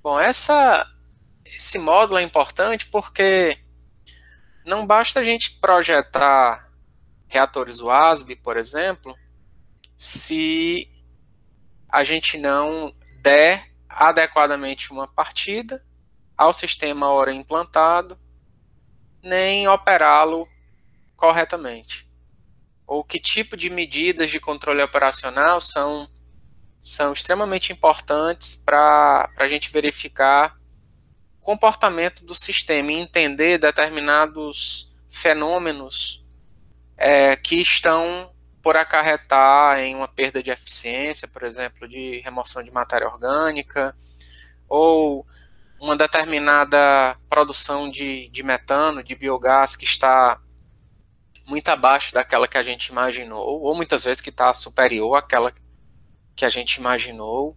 Bom, esse módulo é importante porque não basta a gente projetar reatores WASB, por exemplo, se a gente não der adequadamente uma partida ao sistema ora implantado, nem operá-lo corretamente. Ou que tipo de medidas de controle operacional são extremamente importantes para a gente verificar o comportamento do sistema e entender determinados fenômenos que estão por acarretar em uma perda de eficiência, por exemplo, de remoção de matéria orgânica, ou uma determinada produção de metano, de biogás que está muito abaixo daquela que a gente imaginou, ou muitas vezes que está superior àquela que a gente imaginou,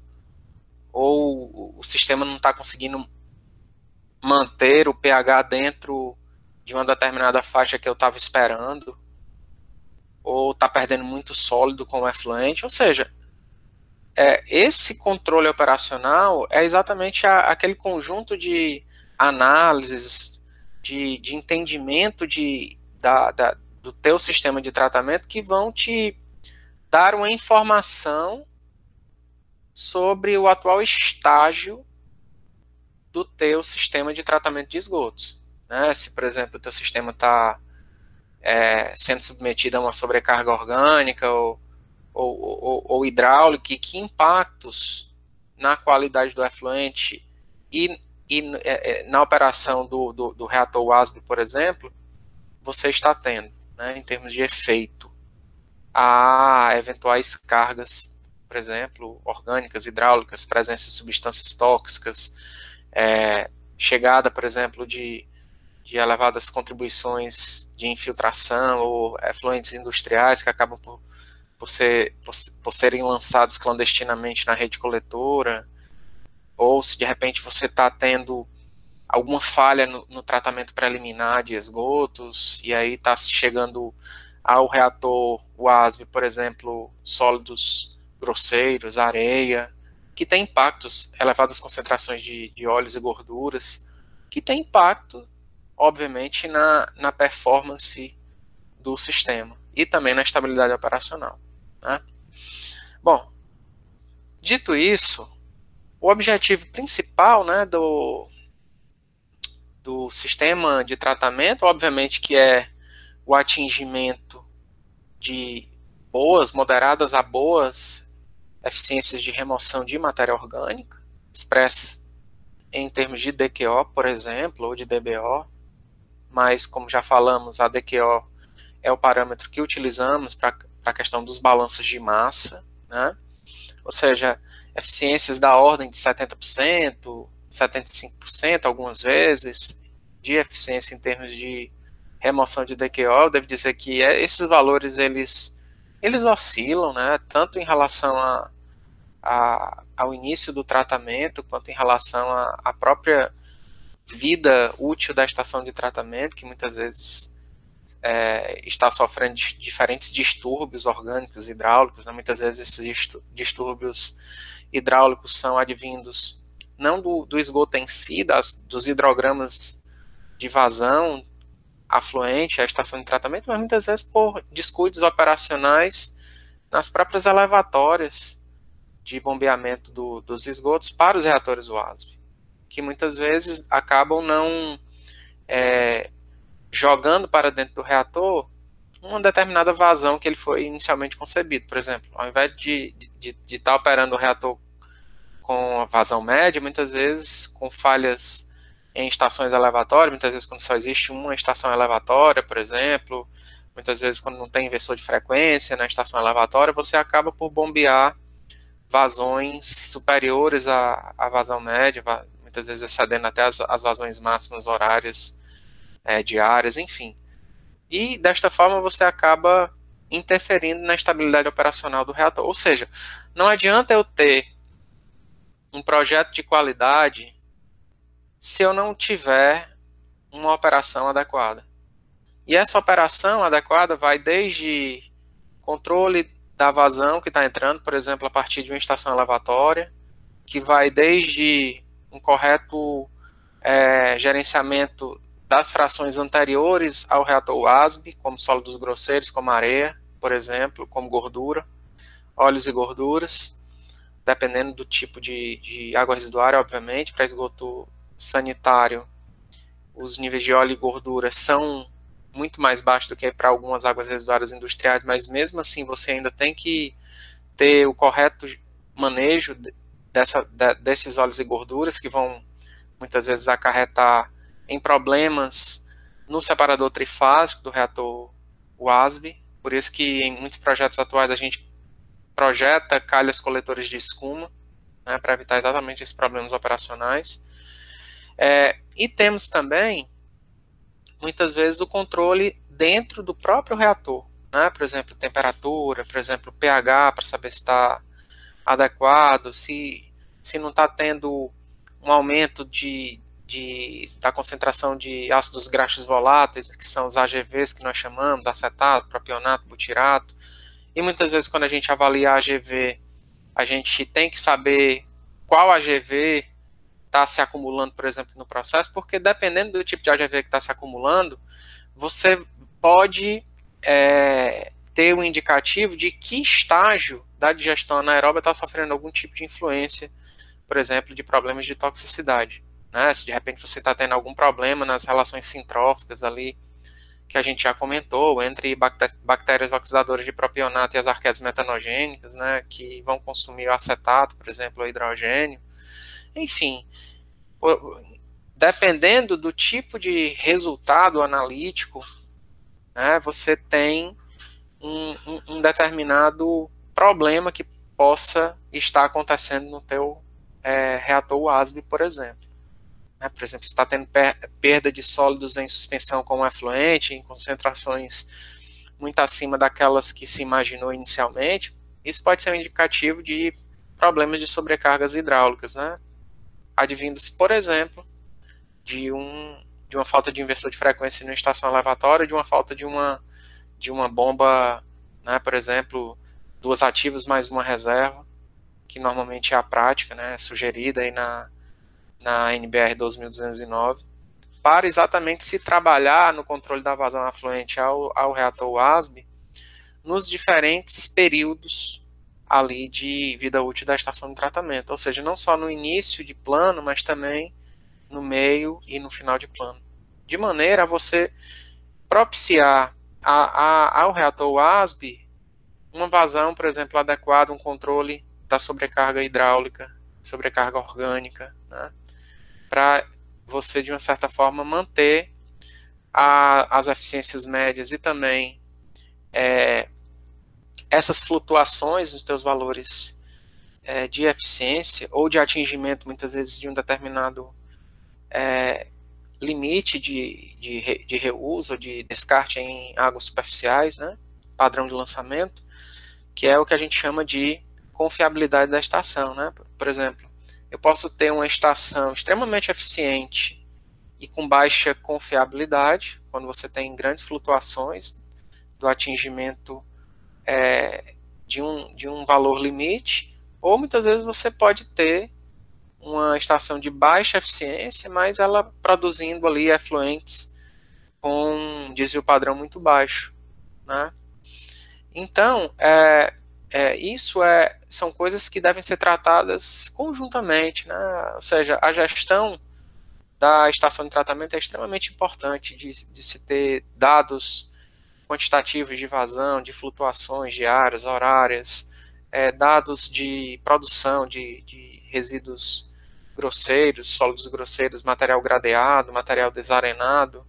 ou o sistema não está conseguindo manter o pH dentro de uma determinada faixa que eu estava esperando, ou está perdendo muito sólido com o efluente, ou seja, esse controle operacional é exatamente aquele conjunto de análises, de entendimento do teu sistema de tratamento que vão te dar uma informação sobre o atual estágio do teu sistema de tratamento de esgotos. Né? Se, por exemplo, o teu sistema está sendo submetido a uma sobrecarga orgânica ou hidráulica, e que impactos na qualidade do efluente e na operação do reator WASB, por exemplo, você está tendo, né, em termos de efeito a eventuais cargas, por exemplo, orgânicas, hidráulicas, presença de substâncias tóxicas, chegada, por exemplo, de elevadas contribuições de infiltração ou efluentes industriais que acabam por serem lançados clandestinamente na rede coletora, ou se de repente você está tendo alguma falha no tratamento preliminar de esgotos, e aí está chegando ao reator WASB, por exemplo, sólidos grosseiros, areia, que tem impactos, elevadas concentrações de óleos e gorduras, que tem impacto, obviamente, na performance do sistema e também na estabilidade operacional. Né? Bom, dito isso, o objetivo principal, né, do sistema de tratamento, obviamente, que é o atingimento de moderadas a boas eficiências de remoção de matéria orgânica, expressa em termos de DQO, por exemplo, ou de DBO, mas, como já falamos, a DQO é o parâmetro que utilizamos para a questão dos balanços de massa, né? Ou seja, eficiências da ordem de 70%, 75%, algumas vezes, de eficiência em termos de remoção de DQO. Eu devo dizer que esses valores, eles oscilam, né? Tanto em relação ao início do tratamento, quanto em relação à própria vida útil da estação de tratamento, que muitas vezes está sofrendo diferentes distúrbios orgânicos, hidráulicos, né? Muitas vezes esses distúrbios hidráulicos são advindos não do esgoto em si, dos hidrogramas de vazão afluente à estação de tratamento, mas muitas vezes por descuidos operacionais nas próprias elevatórias de bombeamento dos esgotos para os reatores WASB, que muitas vezes acabam não jogando para dentro do reator uma determinada vazão que ele foi inicialmente concebido. Por exemplo, ao invés de estar operando o reator com a vazão média, muitas vezes com falhas em estações elevatórias, muitas vezes quando só existe uma estação elevatória, por exemplo, muitas vezes quando não tem inversor de frequência na estação elevatória, você acaba por bombear vazões superiores à vazão média, muitas vezes excedendo até as vazões máximas horárias diárias, enfim. E desta forma você acaba interferindo na estabilidade operacional do reator. Ou seja, não adianta eu ter um projeto de qualidade se eu não tiver uma operação adequada. E essa operação adequada vai desde controle da vazão que está entrando, por exemplo, a partir de uma estação elevatória, que vai desde um correto gerenciamento das frações anteriores ao reator WASB, como sólidos grosseiros, como areia, por exemplo, como gordura, óleos e gorduras, dependendo do tipo de água residuária, obviamente. Para esgoto sanitário, os níveis de óleo e gordura são muito mais baixos do que para algumas águas residuárias industriais, mas mesmo assim você ainda tem que ter o correto manejo desses óleos e gorduras, que vão muitas vezes acarretar em problemas no separador trifásico do reator WASB. Por isso que em muitos projetos atuais a gente projeta calhas coletores de escuma, né, para evitar exatamente esses problemas operacionais. E temos também, muitas vezes, o controle dentro do próprio reator, né? Por exemplo, temperatura, por exemplo, pH, para saber se está adequado, se não está tendo um aumento da concentração de ácidos graxos voláteis, que são os AGVs que nós chamamos, acetato, propionato, butirato. E muitas vezes quando a gente avalia a AGV, a gente tem que saber qual AGV está se acumulando, por exemplo, no processo, porque dependendo do tipo de AGV que está se acumulando, você pode ter um indicativo de que estágio da digestão anaeróbica está sofrendo algum tipo de influência, por exemplo, de problemas de toxicidade. Né? Se de repente você está tendo algum problema nas relações sintróficas ali, que a gente já comentou, entre bactérias oxidadoras de propionato e as arqueas metanogênicas, né, que vão consumir o acetato, por exemplo, o hidrogênio. Enfim, dependendo do tipo de resultado analítico, né, você tem um determinado problema que possa estar acontecendo no teu reator WASB, por exemplo. Por exemplo, se está tendo perda de sólidos em suspensão como efluente, em concentrações muito acima daquelas que se imaginou inicialmente, isso pode ser um indicativo de problemas de sobrecargas hidráulicas, né? Advindos, por exemplo, de uma falta de inversor de frequência em uma estação elevatória, de uma falta de uma bomba, né, por exemplo, 2 ativos mais uma reserva, que normalmente é a prática, né, sugerida aí na NBR 12209, para exatamente se trabalhar no controle da vazão afluente ao reator WASB nos diferentes períodos ali de vida útil da estação de tratamento, ou seja, não só no início de plano, mas também no meio e no final de plano, de maneira a você propiciar ao reator WASB uma vazão, por exemplo, adequada, um controle da sobrecarga hidráulica, sobrecarga orgânica, né? Para você, de uma certa forma, manter as eficiências médias e também essas flutuações nos teus valores de eficiência ou de atingimento, muitas vezes, de um determinado limite de reuso ou de descarte em águas superficiais, né? Padrão de lançamento, que é o que a gente chama de confiabilidade da estação, né? Por exemplo, eu posso ter uma estação extremamente eficiente e com baixa confiabilidade, quando você tem grandes flutuações do atingimento de um valor limite, ou muitas vezes você pode ter uma estação de baixa eficiência, mas ela produzindo ali efluentes com um desvio padrão muito baixo, né? Então, são coisas que devem ser tratadas conjuntamente, né? Ou seja, a gestão da estação de tratamento é extremamente importante de se ter dados quantitativos de vazão, de flutuações diárias, horárias, dados de produção de resíduos grosseiros, sólidos grosseiros, material gradeado, material desarenado,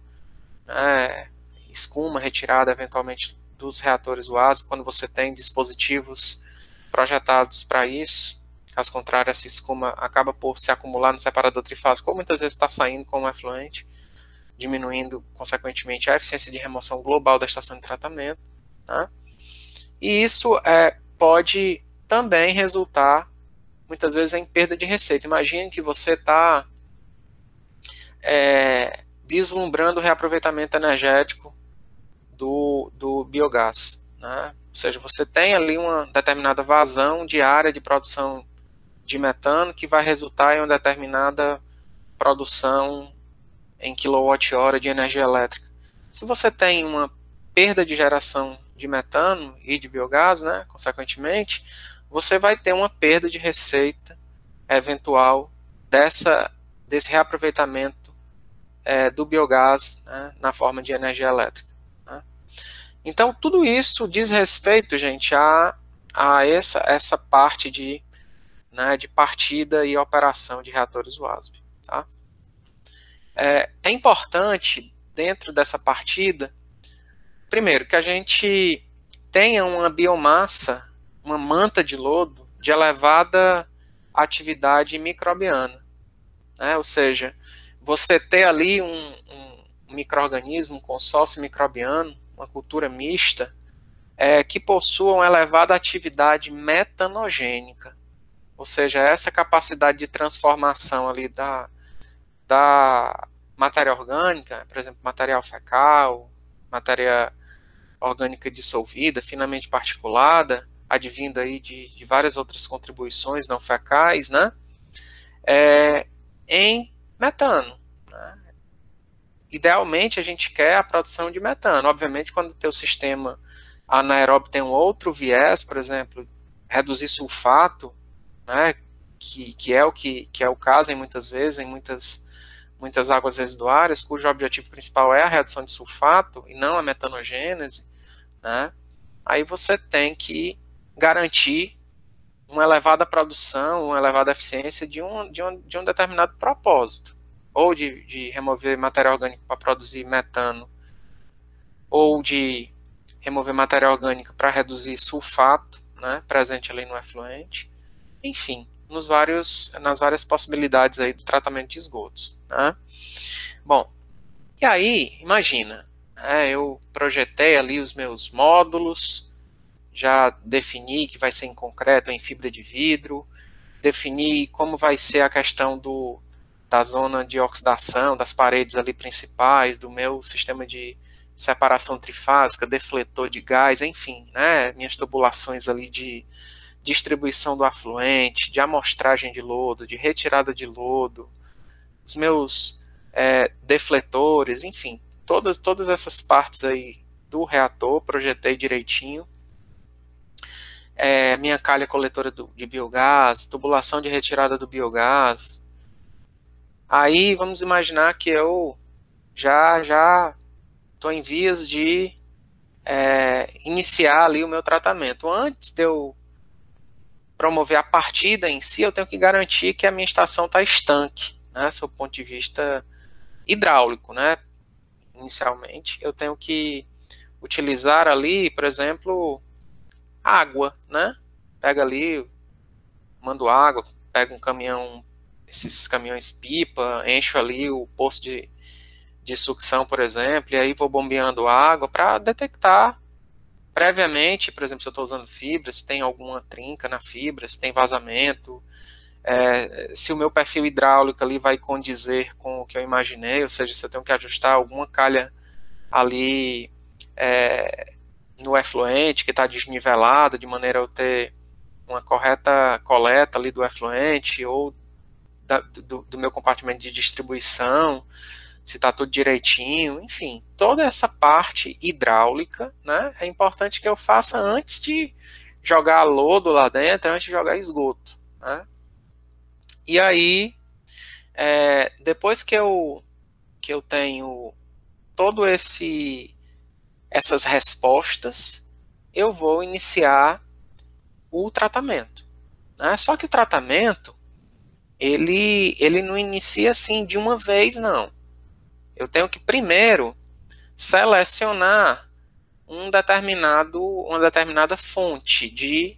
né, escuma retirada eventualmente dos reatores WASB, quando você tem dispositivos projetados para isso. Caso contrário, essa escuma acaba por se acumular no separador trifásico, ou muitas vezes está saindo como efluente, diminuindo, consequentemente, a eficiência de remoção global da estação de tratamento. Né? E isso pode também resultar, muitas vezes, em perda de receita. Imagine que você está vislumbrando o reaproveitamento energético do biogás. Né? Ou seja, você tem ali uma determinada vazão diária de produção de metano que vai resultar em uma determinada produção em quilowatt-hora de energia elétrica. Se você tem uma perda de geração de metano e de biogás, né, consequentemente, você vai ter uma perda de receita eventual desse reaproveitamento do biogás, né, na forma de energia elétrica. Né. Então, tudo isso diz respeito, gente, a essa parte de partida e operação de reatores WASB. Tá? É importante, dentro dessa partida, primeiro, que a gente tenha uma biomassa, uma manta de lodo de elevada atividade microbiana. Né? Ou seja, você ter ali um micro-organismo, um consórcio microbiano, uma cultura mista, que possua uma elevada atividade metanogênica. Ou seja, essa capacidade de transformação ali da matéria orgânica, por exemplo, material fecal, matéria orgânica dissolvida, finamente particulada, advindo aí de várias outras contribuições não fecais, né? Em metano. Né? Idealmente, a gente quer a produção de metano. Obviamente, quando o teu sistema anaeróbio tem um outro viés, por exemplo, reduzir sulfato, né, que é o caso em muitas vezes, em muitas águas residuárias, cujo objetivo principal é a redução de sulfato e não a metanogênese, né, aí você tem que garantir uma elevada produção, uma elevada eficiência de um determinado propósito, ou de remover matéria orgânica para produzir metano, ou de remover matéria orgânica para reduzir sulfato, né, presente ali no efluente, enfim, nas várias possibilidades aí do tratamento de esgotos. Né? Bom, e aí, imagina, eu projetei ali os meus módulos, já defini que vai ser em concreto ou em fibra de vidro, defini como vai ser a questão da zona de oxidação, das paredes ali principais, do meu sistema de separação trifásica, defletor de gás, enfim, né, minhas tubulações ali de distribuição do afluente, de amostragem de lodo, de retirada de lodo, os meus defletores, enfim, todas essas partes aí do reator, projetei direitinho. Minha calha coletora de biogás, tubulação de retirada do biogás. Aí vamos imaginar que eu já estou em vias de iniciar ali o meu tratamento. Antes de eu promover a partida em si, eu tenho que garantir que a minha estação está estanque, né, sob o ponto de vista hidráulico, né? Inicialmente, eu tenho que utilizar ali, por exemplo, água, né? Pega ali, mando água, pego um caminhão, esses caminhões pipa, encho ali o poço de sucção, por exemplo, e aí vou bombeando água para detectar previamente, por exemplo, se eu estou usando fibra, se tem alguma trinca na fibra, se tem vazamento, se o meu perfil hidráulico ali vai condizer com o que eu imaginei, ou seja, se eu tenho que ajustar alguma calha ali no efluente que está desnivelada, de maneira a eu ter uma correta coleta ali do efluente ou do meu compartimento de distribuição, se está tudo direitinho, enfim, toda essa parte hidráulica, né, é importante que eu faça antes de jogar lodo lá dentro, antes de jogar esgoto, né. E aí, depois que eu tenho todo essas respostas, eu vou iniciar o tratamento, né. Só que o tratamento, ele não inicia assim de uma vez, não. Eu tenho que primeiro selecionar uma determinada fonte de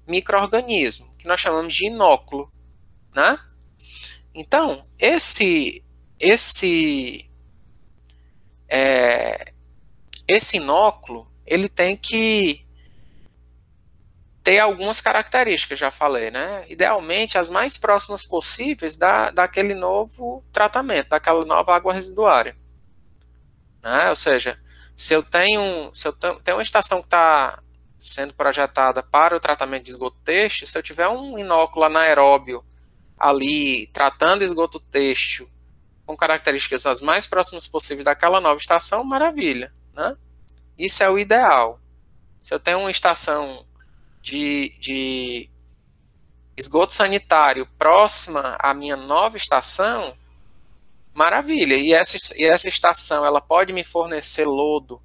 micro-organismo, que nós chamamos de inóculo, né? Então, esse inóculo, ele tem que ter algumas características, já falei, né? Idealmente, as mais próximas possíveis daquele novo tratamento, daquela nova água residuária. Né? Ou seja, se eu tenho uma estação que está sendo projetada para o tratamento de esgoto têxtil, se eu tiver um inóculo anaeróbio ali tratando esgoto têxtil com características as mais próximas possíveis daquela nova estação, maravilha, né? Isso é o ideal. Se eu tenho uma estação de esgoto sanitário próxima à minha nova estação, maravilha. E essa estação ela pode me fornecer lodo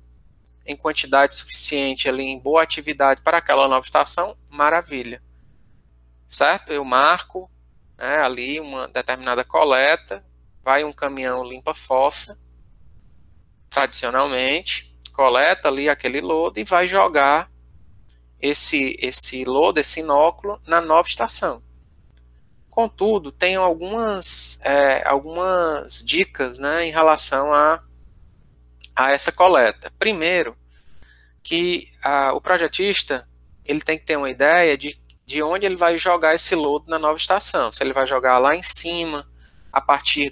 em quantidade suficiente, ali, em boa atividade para aquela nova estação, maravilha. Certo? Eu marco, né, ali uma determinada coleta, vai um caminhão limpa fossa, tradicionalmente, coleta ali aquele lodo e vai jogar esse lodo, esse inóculo, na nova estação. Contudo, tem algumas dicas, né, em relação a essa coleta. Primeiro, que o projetista ele tem que ter uma ideia de onde ele vai jogar esse lodo na nova estação. Se ele vai jogar lá em cima, a partir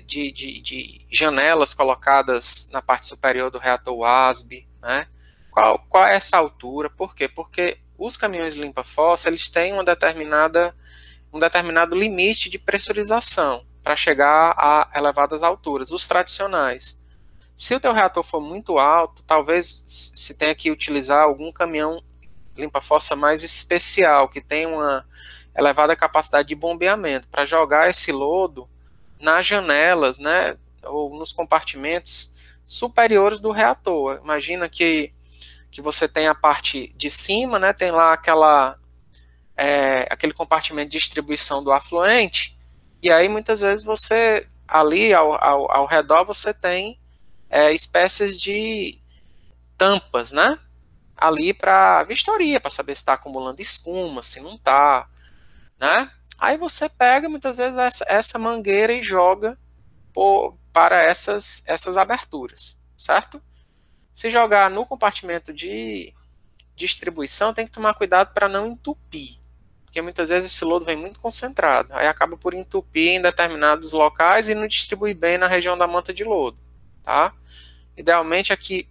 de janelas colocadas na parte superior do reator WASB, né? Qual é essa altura? Por quê? Porque os caminhões limpa-fossa eles têm um determinado limite de pressurização para chegar a elevadas alturas, os tradicionais. Se o teu reator for muito alto, talvez se tenha que utilizar algum caminhão limpa-fossa mais especial, que tem uma elevada capacidade de bombeamento, para jogar esse lodo nas janelas, né, ou nos compartimentos superiores do reator. Imagina que você tem a parte de cima, né, tem lá aquele compartimento de distribuição do afluente, e aí muitas vezes você, ali ao redor, você tem espécies de tampas, né, ali para vistoria, para saber se está acumulando escuma, se não está, né? Aí você pega muitas vezes essa mangueira e joga para essas aberturas, certo? Se jogar no compartimento de distribuição, tem que tomar cuidado para não entupir, porque muitas vezes esse lodo vem muito concentrado, aí acaba por entupir em determinados locais e não distribui bem na região da manta de lodo, tá? Idealmente é que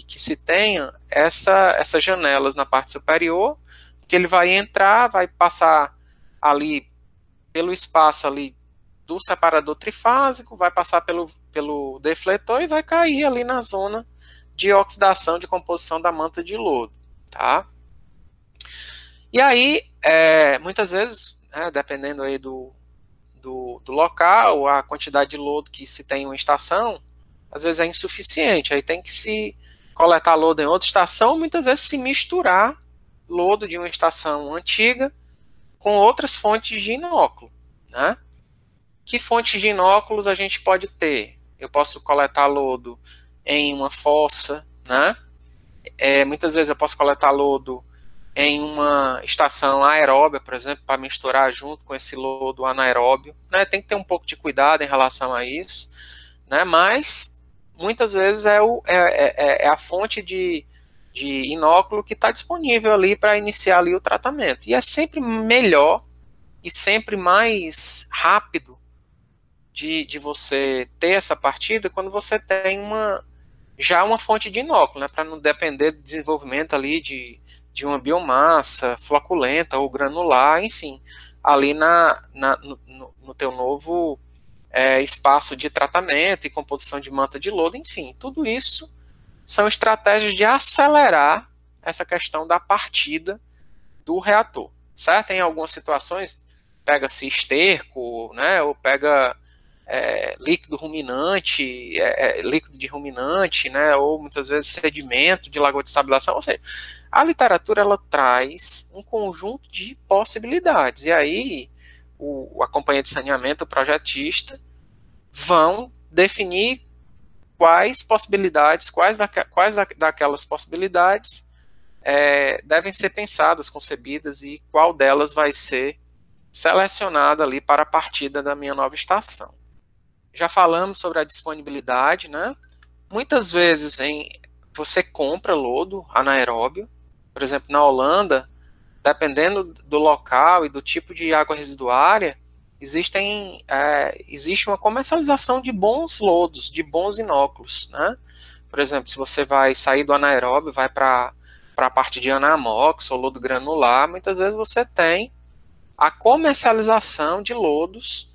se tenha essas janelas na parte superior, que ele vai entrar, vai passar ali pelo espaço ali do separador trifásico, vai passar pelo defletor e vai cair ali na zona de oxidação, de composição da manta de lodo, tá? E aí, muitas vezes, né, dependendo aí do local, a quantidade de lodo que se tem em uma estação, às vezes é insuficiente, aí tem que se coletar lodo em outra estação, muitas vezes se misturar lodo de uma estação antiga com outras fontes de inóculo, né? Que fontes de inóculos a gente pode ter? Eu posso coletar lodo em uma fossa, né? Muitas vezes eu posso coletar lodo em uma estação aeróbia, por exemplo, para misturar junto com esse lodo anaeróbio, né? Tem que ter um pouco de cuidado em relação a isso, né? Mas muitas vezes é a fonte de inóculo que está disponível ali para iniciar ali o tratamento. E é sempre melhor e sempre mais rápido de você ter essa partida quando você tem já uma fonte de inóculo, né, para não depender do desenvolvimento ali de uma biomassa floculenta ou granular, enfim, ali no teu novo espaço de tratamento e composição de manta de lodo, enfim, tudo isso são estratégias de acelerar essa questão da partida do reator, certo? Em algumas situações, pega-se esterco, né, ou pega líquido ruminante, líquido de ruminante, né, ou muitas vezes sedimento de lagoa de estabilização, ou seja, a literatura ela traz um conjunto de possibilidades, e aí a companhia de saneamento, o projetista, vão definir quais possibilidades, quais daquelas possibilidades devem ser pensadas, concebidas e qual delas vai ser selecionada ali para a partida da minha nova estação. Já falamos sobre a disponibilidade, né? Muitas vezes você compra lodo anaeróbio, por exemplo, na Holanda, dependendo do local e do tipo de água residuária, existe uma comercialização de bons lodos, de bons inóculos, né? Por exemplo, se você vai sair do anaeróbio, vai para a parte de anamox ou lodo granular, muitas vezes você tem a comercialização de lodos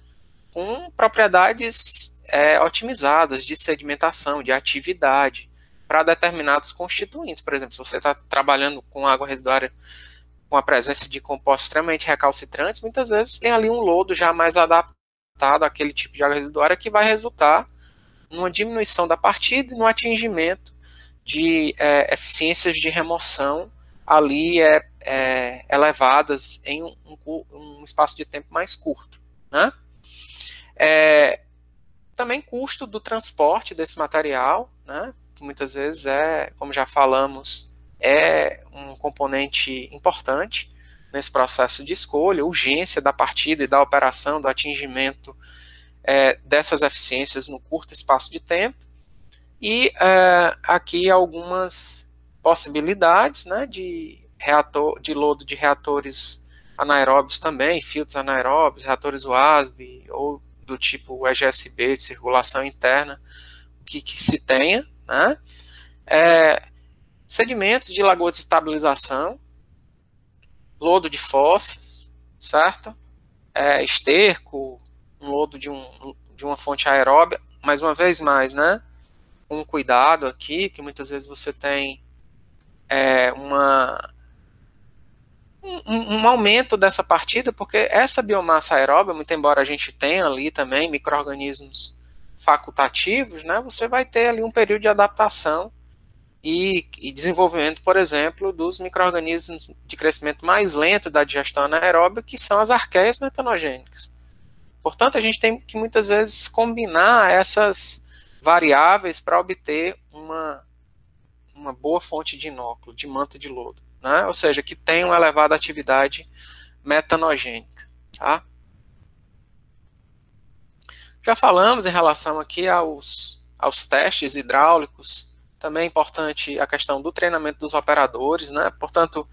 com propriedades otimizadas de sedimentação, de atividade, para determinados constituintes. Por exemplo, se você está trabalhando com água residuária com a presença de compostos extremamente recalcitrantes, muitas vezes tem ali um lodo já mais adaptado àquele tipo de água residuária que vai resultar numa diminuição da partida e no atingimento de eficiências de remoção ali elevadas em um espaço de tempo mais curto, né? Também custo do transporte desse material, né? Que muitas vezes como já falamos, um componente importante nesse processo de escolha, urgência da partida e da operação, do atingimento dessas eficiências no curto espaço de tempo. E aqui algumas possibilidades, né, de lodo de reatores anaeróbios também, filtros anaeróbios, reatores WASB ou do tipo EGSB, de circulação interna, o que se tenha, né? Sedimentos de lagoa de estabilização, lodo de fossas, certo? Esterco, um lodo de uma fonte aeróbia, mais uma vez mais, né? Um cuidado aqui, que muitas vezes você tem um aumento dessa partida, porque essa biomassa aeróbia, muito embora a gente tenha ali também micro-organismos facultativos, né, você vai ter ali um período de adaptação e desenvolvimento, por exemplo, dos micro-organismos de crescimento mais lento da digestão anaeróbia, que são as arqueias metanogênicas. Portanto, a gente tem que muitas vezes combinar essas variáveis para obter uma boa fonte de inóculo, de manta de lodo, né? Ou seja, que tem uma elevada atividade metanogênica. Tá? Já falamos em relação aqui aos testes hidráulicos, também é importante a questão do treinamento dos operadores, né? Portanto,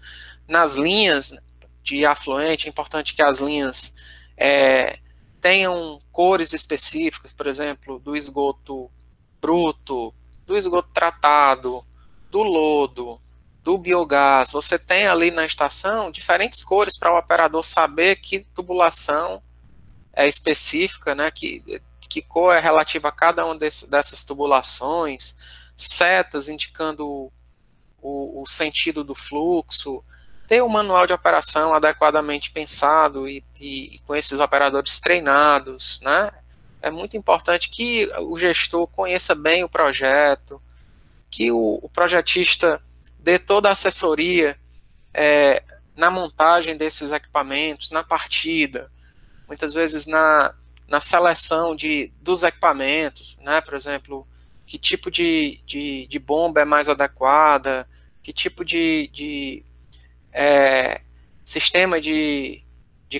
nas linhas de afluente, é importante que as linhas tenham cores específicas, por exemplo, do esgoto bruto, do esgoto tratado, do lodo, do biogás. Você tem ali na estação diferentes cores para o operador saber que tubulação é específica, né, que cor é relativa a cada uma dessas tubulações, setas indicando o sentido do fluxo, ter um manual de operação adequadamente pensado e com esses operadores treinados, né? É muito importante que o gestor conheça bem o projeto, que o projetista dê toda a assessoria na montagem desses equipamentos, na partida, muitas vezes na seleção dos equipamentos, né? Por exemplo, que tipo de bomba é mais adequada, que tipo de sistema de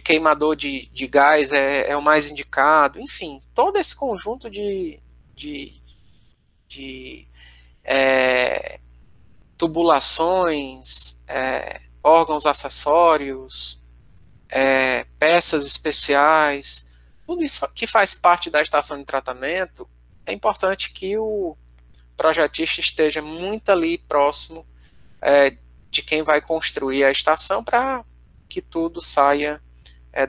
queimador de gás é o mais indicado, enfim, todo esse conjunto de tubulações, órgãos acessórios, peças especiais, tudo isso que faz parte da estação de tratamento, é importante que o projetista esteja muito ali próximo de quem vai construir a estação para que tudo saia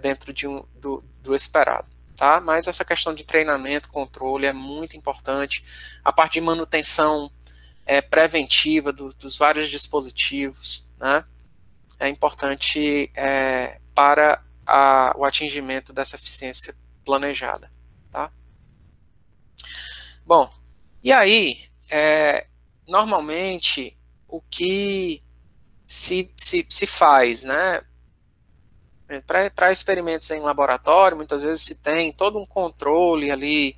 dentro do esperado. Tá? Mas essa questão de treinamento, controle é muito importante. A parte de manutenção preventiva dos vários dispositivos, né? É importante para o atingimento dessa eficiência planejada. Tá? Bom, e aí, normalmente, o que se faz, né? Para experimentos em laboratório, muitas vezes se tem todo um controle ali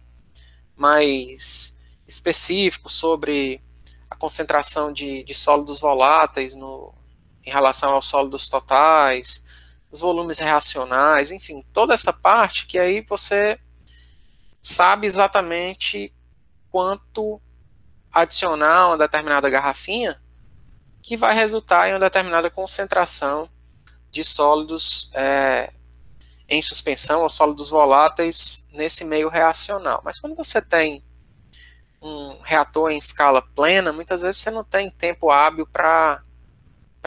mais específico sobre a concentração de sólidos voláteis em relação aos sólidos totais, os volumes reacionais, enfim, toda essa parte que aí você sabe exatamente quanto adicionar uma determinada garrafinha que vai resultar em uma determinada concentração de sólidos em suspensão ou sólidos voláteis nesse meio reacional. Mas quando você tem um reator em escala plena, muitas vezes você não tem tempo hábil para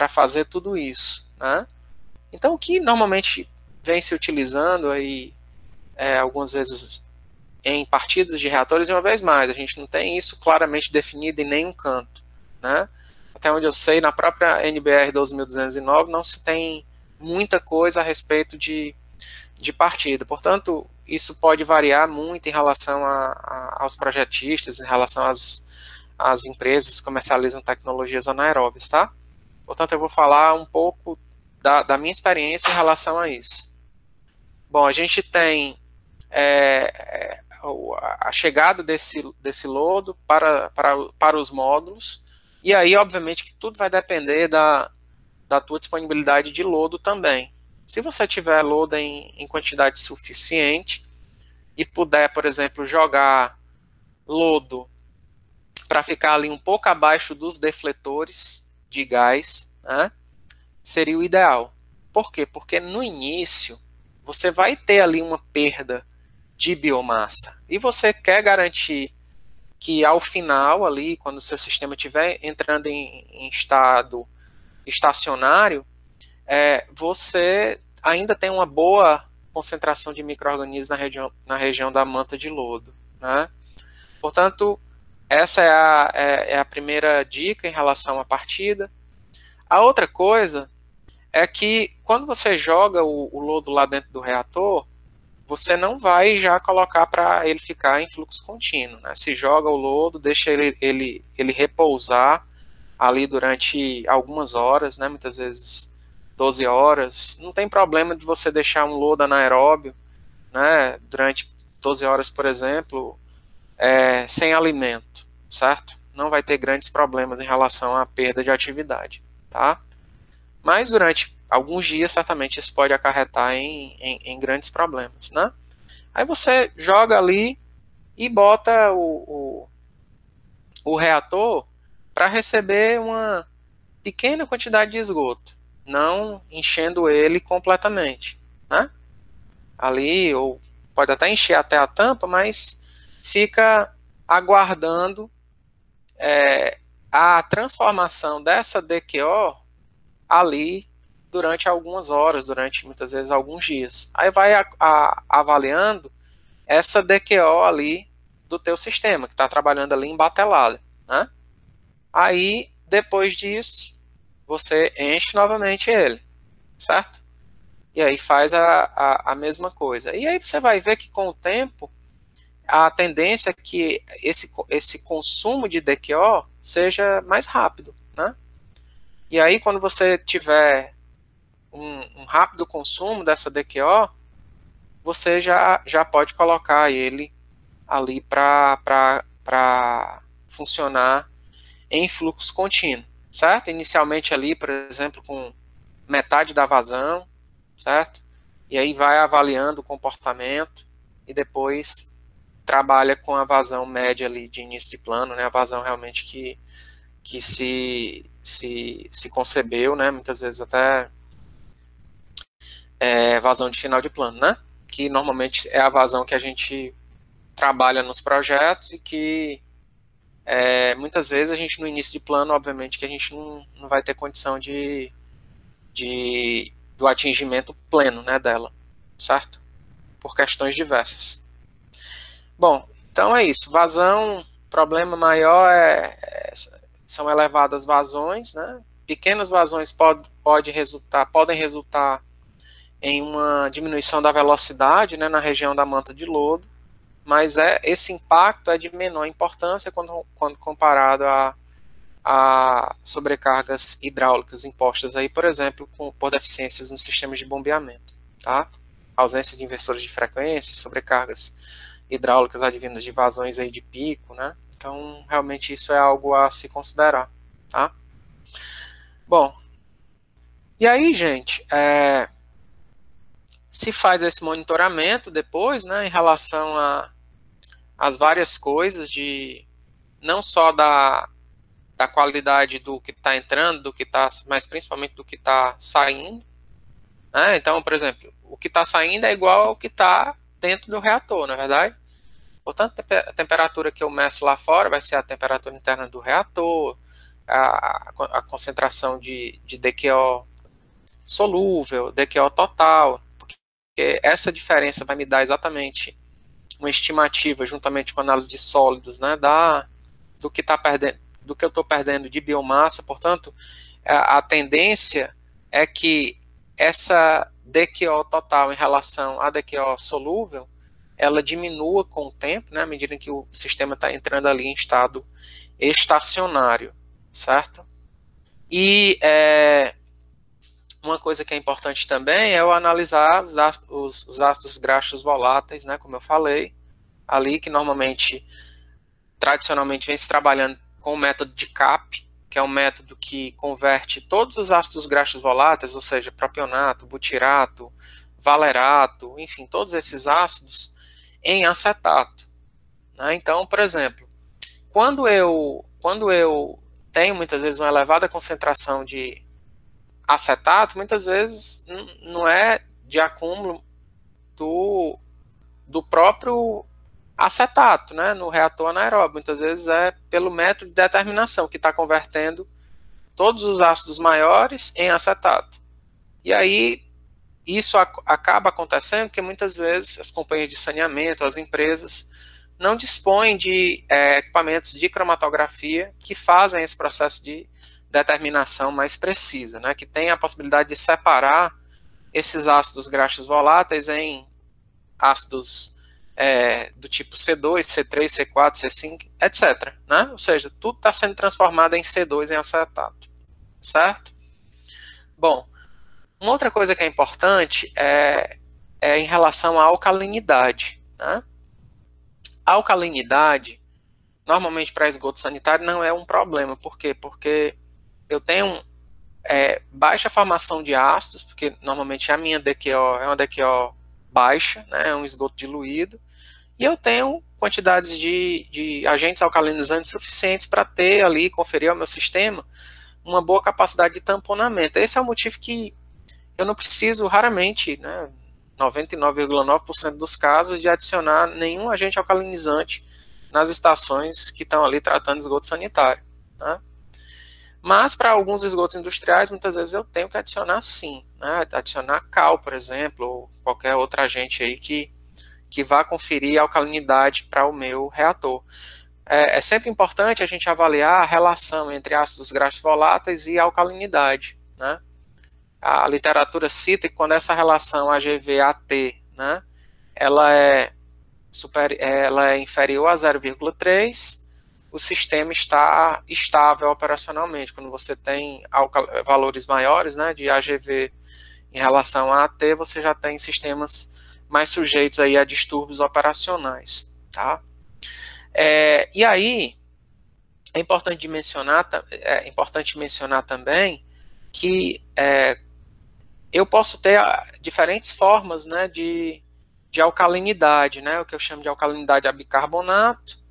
fazer tudo isso, né? Então, o que normalmente vem se utilizando aí, algumas vezes em partidas de reatores, e uma vez mais, a gente não tem isso claramente definido em nenhum canto, né? Até onde eu sei, na própria NBR 12.209 não se tem muita coisa a respeito de partida. Portanto, isso pode variar muito em relação aos projetistas, em relação às empresas que comercializam tecnologias anaeróbias, tá? Portanto, eu vou falar um pouco da minha experiência em relação a isso. Bom, a gente tem a chegada desse lodo para os módulos, e aí, obviamente, que tudo vai depender da tua disponibilidade de lodo também. Se você tiver lodo em quantidade suficiente e puder, por exemplo, jogar lodo para ficar ali um pouco abaixo dos defletores de gás, né, seria o ideal. Por quê? Porque no início você vai ter ali uma perda de biomassa e você quer garantir que ao final ali, quando o seu sistema estiver entrando em estado estacionário, você ainda tem uma boa concentração de micro-organismos na região da manta de lodo, né? Portanto, essa é a primeira dica em relação à partida. A outra coisa é que quando você joga o lodo lá dentro do reator, você não vai já colocar para ele ficar em fluxo contínuo, né? Se joga o lodo, deixa ele repousar ali durante algumas horas, né? Muitas vezes 12 horas. Não tem problema de você deixar um lodo anaeróbio, né? Durante 12 horas, por exemplo, sem alimento, certo? Não vai ter grandes problemas em relação à perda de atividade, tá? Mas durante alguns dias, certamente, isso pode acarretar em grandes problemas, né? Aí você joga ali e bota o reator para receber uma pequena quantidade de esgoto, não enchendo ele completamente, né? Ali, ou pode até encher até a tampa, mas fica aguardando a transformação dessa DQO ali durante algumas horas, durante muitas vezes alguns dias. Aí vai avaliando essa DQO ali do teu sistema, que está trabalhando ali em batelada, né? Aí, depois disso, você enche novamente ele, certo? E aí faz a mesma coisa. E aí você vai ver que com o tempo, a tendência é que esse consumo de DQO seja mais rápido, né? E aí, quando você tiver um rápido consumo dessa DQO, você já pode colocar ele ali para funcionar em fluxo contínuo, certo? Inicialmente ali, por exemplo, com metade da vazão, certo? E aí vai avaliando o comportamento e depois trabalha com a vazão média ali de início de plano, né? A vazão realmente que se concebeu, né? Muitas vezes até vazão de final de plano, né? Que normalmente é a vazão que a gente trabalha nos projetos e que muitas vezes a gente no início de plano, obviamente, que a gente não vai ter condição do atingimento pleno, né, dela, certo? Por questões diversas. Bom, então é isso. Vazão, problema maior são elevadas vazões, né? Pequenas vazões podem resultar em uma diminuição da velocidade, né, na região da manta de lodo, mas esse impacto é de menor importância quando comparado a sobrecargas hidráulicas impostas aí, por exemplo, por deficiências nos sistemas de bombeamento, tá? Ausência de inversores de frequência, sobrecargas hidráulicas advindas de vazões aí de pico, né? Então, realmente isso é algo a se considerar, tá? Bom, e aí, gente, se faz esse monitoramento depois, né, em relação às várias coisas não só da qualidade do que está entrando, mas principalmente do que está saindo, né? Então, por exemplo, o que está saindo é igual ao que está dentro do reator, não é verdade? Portanto, a temperatura que eu meço lá fora vai ser a temperatura interna do reator, a concentração de DQO solúvel, DQO total, porque essa diferença vai me dar exatamente uma estimativa, juntamente com a análise de sólidos, né, do que tá perdendo, do que eu estou perdendo de biomassa. Portanto, a tendência é que essa DQO total em relação à DQO solúvel, ela diminua com o tempo, né, à medida em que o sistema está entrando ali em estado estacionário, certo? E uma coisa que é importante também é eu analisar os ácidos graxos voláteis, né, como eu falei, ali que tradicionalmente vem se trabalhando com o método de CAP, que é um método que converte todos os ácidos graxos voláteis, ou seja, propionato, butirato, valerato, enfim, todos esses ácidos, em acetato, né? Então, por exemplo, quando eu tenho muitas vezes uma elevada concentração de acetato, muitas vezes não é de acúmulo do próprio acetato, né, no reator anaeróbio. Muitas vezes é pelo método de determinação, que está convertendo todos os ácidos maiores em acetato. E aí, isso acaba acontecendo porque muitas vezes as companhias de saneamento, as empresas, não dispõem de equipamentos de cromatografia que fazem esse processo de determinação mais precisa, né, que tem a possibilidade de separar esses ácidos graxos voláteis em ácidos do tipo C2, C3, C4, C5, etc. Né? Ou seja, tudo está sendo transformado em C2 em acetato, certo? Bom, uma outra coisa que é importante é em relação à alcalinidade. Né? A alcalinidade, normalmente para esgoto sanitário, não é um problema. Por quê? Porque eu tenho baixa formação de ácidos, porque normalmente a minha DQO é uma DQO baixa, né, é um esgoto diluído, e eu tenho quantidades de agentes alcalinizantes suficientes para ter ali, conferir ao meu sistema uma boa capacidade de tamponamento. Esse é o motivo que eu não preciso, raramente, né, 99,9% dos casos, de adicionar nenhum agente alcalinizante nas estações que estão ali tratando esgoto sanitário. Né? Mas para alguns esgotos industriais, muitas vezes eu tenho que adicionar sim, né? Adicionar cal, por exemplo, ou qualquer outro agente aí que vá conferir a alcalinidade para o meu reator. É sempre importante a gente avaliar a relação entre ácidos graxos voláteis e alcalinidade. Né? A literatura cita que quando essa relação AGV-AT, né, ela é inferior a 0,3, o sistema está estável operacionalmente. Quando você tem valores maiores, né, de AGV em relação a AT, você já tem sistemas mais sujeitos aí a distúrbios operacionais. Tá? E aí, é importante mencionar também que eu posso ter diferentes formas, né, de alcalinidade, né, o que eu chamo de alcalinidade a bicarbonato,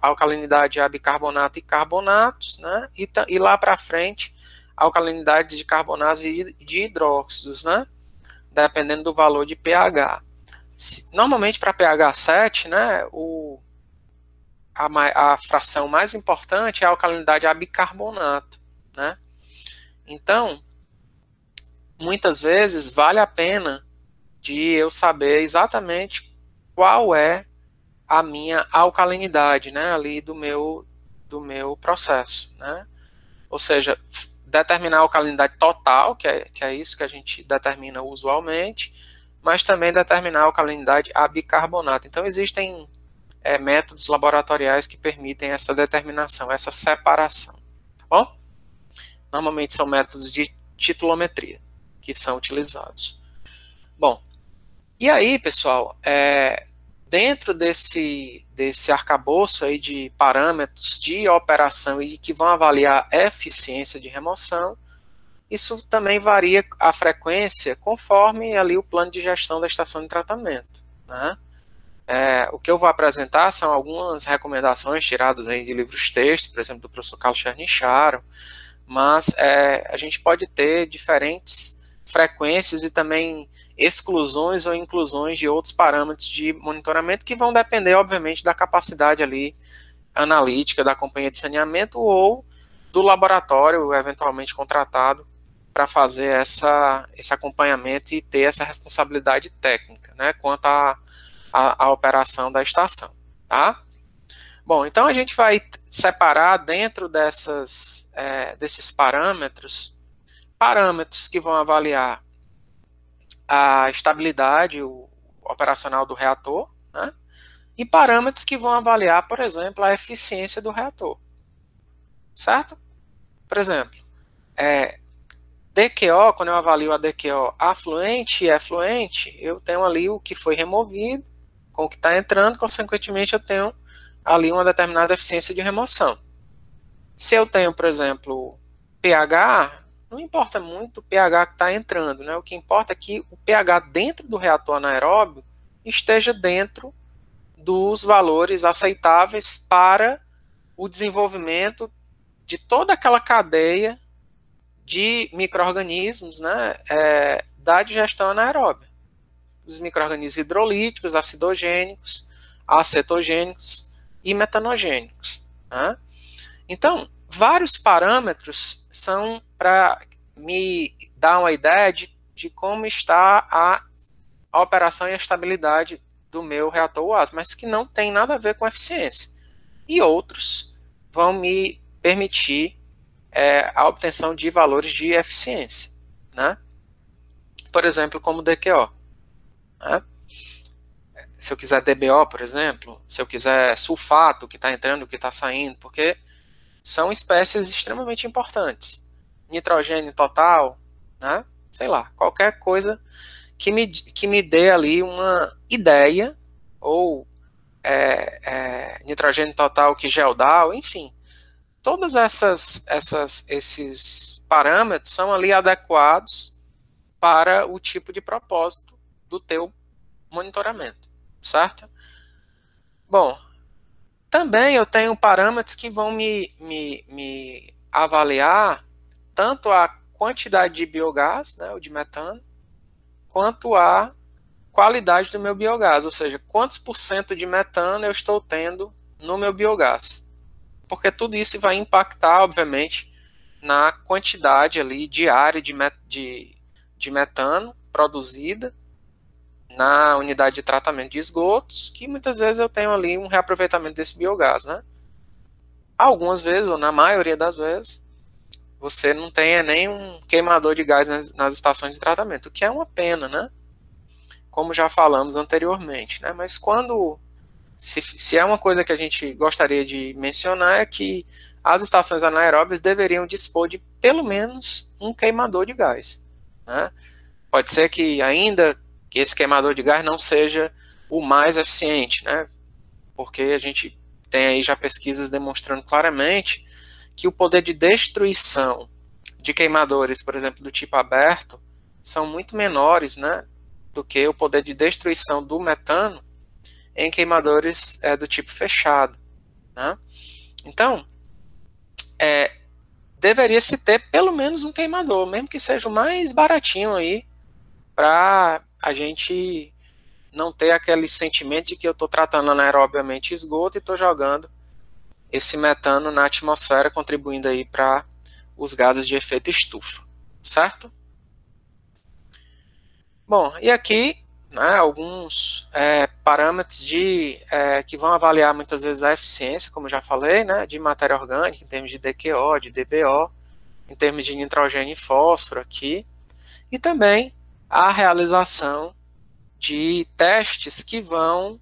alcalinidade a bicarbonato e carbonatos, né, e lá para frente, alcalinidade de carbonatos e de hidróxidos, né, dependendo do valor de pH. Normalmente para pH 7, né, a fração mais importante é a alcalinidade a bicarbonato, né. Então, muitas vezes vale a pena de eu saber exatamente qual é a minha alcalinidade, né, ali do meu processo, né? Ou seja, determinar a alcalinidade total, que é isso que a gente determina usualmente, mas também determinar a alcalinidade a bicarbonato. Então, existem métodos laboratoriais que permitem essa determinação, essa separação. Tá bom? Normalmente são métodos de titulometria que são utilizados. Bom, e aí, pessoal, dentro desse arcabouço aí de parâmetros de operação e que vão avaliar a eficiência de remoção, isso também varia a frequência conforme ali o plano de gestão da estação de tratamento. Né? O que eu vou apresentar são algumas recomendações tiradas aí de livros textos, por exemplo, do professor Carlos Chernicharo, mas a gente pode ter diferentes frequências e também exclusões ou inclusões de outros parâmetros de monitoramento que vão depender, obviamente, da capacidade ali analítica da companhia de saneamento ou do laboratório eventualmente contratado para fazer esse acompanhamento e ter essa responsabilidade técnica, né, quanto à operação da estação, tá? Bom, então a gente vai separar dentro desses parâmetros que vão avaliar a estabilidade operacional do reator, né, e parâmetros que vão avaliar, por exemplo, a eficiência do reator, certo? Por exemplo, DQO, quando eu avalio a DQO afluente e efluente, eu tenho ali o que foi removido com o que está entrando, consequentemente eu tenho ali uma determinada eficiência de remoção. Se eu tenho, por exemplo, pH, não importa muito o pH que está entrando, né? O que importa é que o pH dentro do reator anaeróbio esteja dentro dos valores aceitáveis para o desenvolvimento de toda aquela cadeia de micro-organismos, né, da digestão anaeróbia. Os micro-organismos hidrolíticos, acidogênicos, acetogênicos e metanogênicos. Né? Então, vários parâmetros são para me dar uma ideia de como está a operação e a estabilidade do meu reator UAS, mas que não tem nada a ver com eficiência. E outros vão me permitir a obtenção de valores de eficiência, né? Por exemplo, como DQO. Né? Se eu quiser DBO, por exemplo, se eu quiser sulfato, o que está entrando, o que está saindo, porque são espécies extremamente importantes. Nitrogênio total, né? Sei lá, qualquer coisa que me dê ali uma ideia, ou nitrogênio total que geldal, enfim. Todos esses parâmetros são ali adequados para o tipo de propósito do teu monitoramento, certo? Bom, também eu tenho parâmetros que vão me avaliar tanto a quantidade de biogás, né, o de metano, quanto a qualidade do meu biogás, ou seja, quantos por cento de metano eu estou tendo no meu biogás. Porque tudo isso vai impactar, obviamente, na quantidade ali diária de metano produzida na unidade de tratamento de esgotos, que muitas vezes eu tenho ali um reaproveitamento desse biogás, né? Algumas vezes, ou na maioria das vezes, você não tem nem um queimador de gás nas estações de tratamento, o que é uma pena, né? Como já falamos anteriormente, né? Mas se é uma coisa que a gente gostaria de mencionar é que as estações anaeróbias deveriam dispor de pelo menos um queimador de gás, né? Pode ser que ainda que esse queimador de gás não seja o mais eficiente, né? Porque a gente tem aí já pesquisas demonstrando claramente que o poder de destruição de queimadores, por exemplo, do tipo aberto, são muito menores, né, do que o poder de destruição do metano em queimadores do tipo fechado. Né? Então, deveria-se ter pelo menos um queimador, mesmo que seja o mais baratinho aí, para a gente não ter aquele sentimento de que eu estou tratando anaerobiamente esgoto e estou jogando esse metano na atmosfera, contribuindo aí para os gases de efeito estufa, certo? Bom, e aqui, né, alguns parâmetros que vão avaliar muitas vezes a eficiência, como já falei, né, de matéria orgânica, em termos de DQO, de DBO, em termos de nitrogênio e fósforo aqui, e também a realização de testes que vão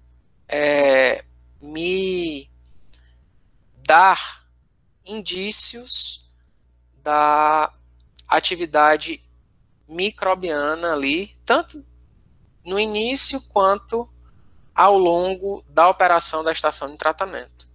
me dar indícios da atividade microbiana ali, tanto no início quanto ao longo da operação da estação de tratamento.